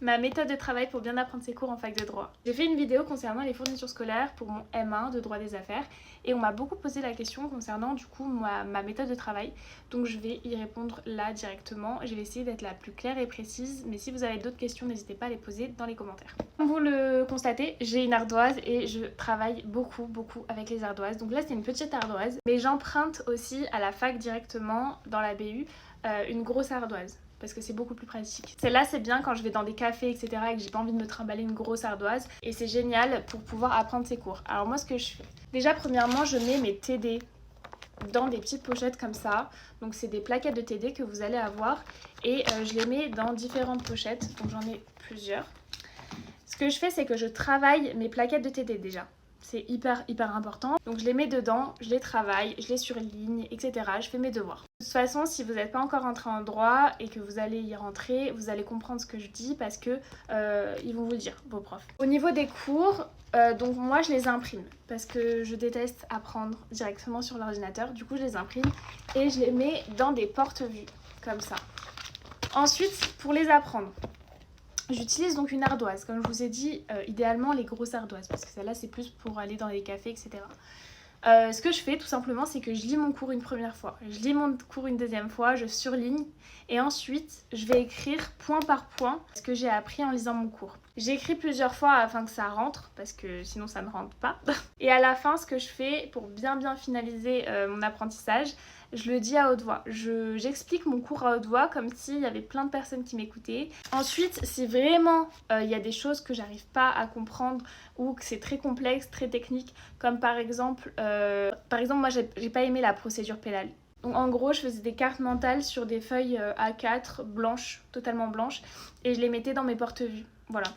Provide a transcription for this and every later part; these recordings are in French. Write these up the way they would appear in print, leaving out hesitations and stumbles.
Ma méthode de travail pour bien apprendre ses cours en fac de droit. J'ai fait une vidéo concernant les fournitures scolaires pour mon M1 de droit des affaires et on m'a beaucoup posé la question concernant du coup ma méthode de travail. Donc je vais y répondre là directement. Je vais essayer d'être la plus claire et précise, mais si vous avez d'autres questions, n'hésitez pas à les poser dans les commentaires. Comme vous le constatez, j'ai une ardoise et je travaille beaucoup avec les ardoises. Donc là c'est une petite ardoise, mais j'emprunte aussi à la fac directement dans la BU une grosse ardoise. Parce que c'est beaucoup plus pratique. Celle-là c'est bien quand je vais dans des cafés etc et que j'ai pas envie de me trimballer une grosse ardoise et c'est génial pour pouvoir apprendre ses cours. Alors moi ce que je fais, déjà premièrement je mets mes TD dans des petites pochettes comme ça, donc c'est des plaquettes de TD que vous allez avoir et je les mets dans différentes pochettes, donc j'en ai plusieurs. Ce que je fais c'est que je travaille mes plaquettes de TD déjà. C'est hyper important. Donc je les mets dedans, je les travaille, je les surligne, etc. Je fais mes devoirs. De toute façon, si vous n'êtes pas encore rentré en droit et que vous allez y rentrer, vous allez comprendre ce que je dis parce que ils vont vous le dire, vos profs. Au niveau des cours, donc moi je les imprime parce que je déteste apprendre directement sur l'ordinateur. Du coup je les imprime et je les mets dans des porte-vues comme ça. Ensuite, pour les apprendre, j'utilise donc une ardoise, comme je vous ai dit, idéalement les grosses ardoises, parce que celle-là c'est plus pour aller dans les cafés, etc. Ce que je fais tout simplement, c'est que je lis mon cours une première fois, je lis mon cours une deuxième fois, je surligne, et ensuite je vais écrire point par point ce que j'ai appris en lisant mon cours. J'écris plusieurs fois afin que ça rentre, parce que sinon ça ne rentre pas. Et à la fin, ce que je fais pour bien finaliser mon apprentissage, je le dis à haute voix. J'explique mon cours à haute voix comme s'il y avait plein de personnes qui m'écoutaient. Ensuite, si vraiment il y a des choses que j'arrive pas à comprendre ou que c'est très complexe, très technique, comme par exemple moi j'ai pas aimé la procédure pénale. Donc en gros, je faisais des cartes mentales sur des feuilles A4 blanches, totalement blanches, et je les mettais dans mes porte-vues. Voilà.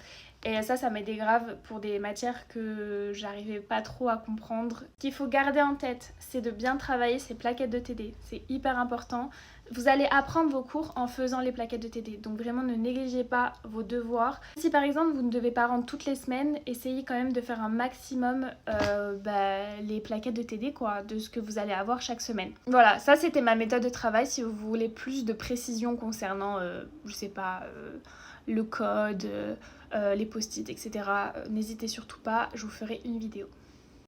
Et ça m'aidait grave pour des matières que j'arrivais pas trop à comprendre. Ce qu'il faut garder en tête, c'est de bien travailler ces plaquettes de TD. C'est hyper important. Vous allez apprendre vos cours en faisant les plaquettes de TD. Donc vraiment, ne négligez pas vos devoirs. Si par exemple, vous ne devez pas rendre toutes les semaines, essayez quand même de faire un maximum les plaquettes de TD, quoi, de ce que vous allez avoir chaque semaine. Voilà, ça c'était ma méthode de travail. Si vous voulez plus de précision concernant, je sais pas, le code, les post-it, etc. N'hésitez surtout pas, je vous ferai une vidéo.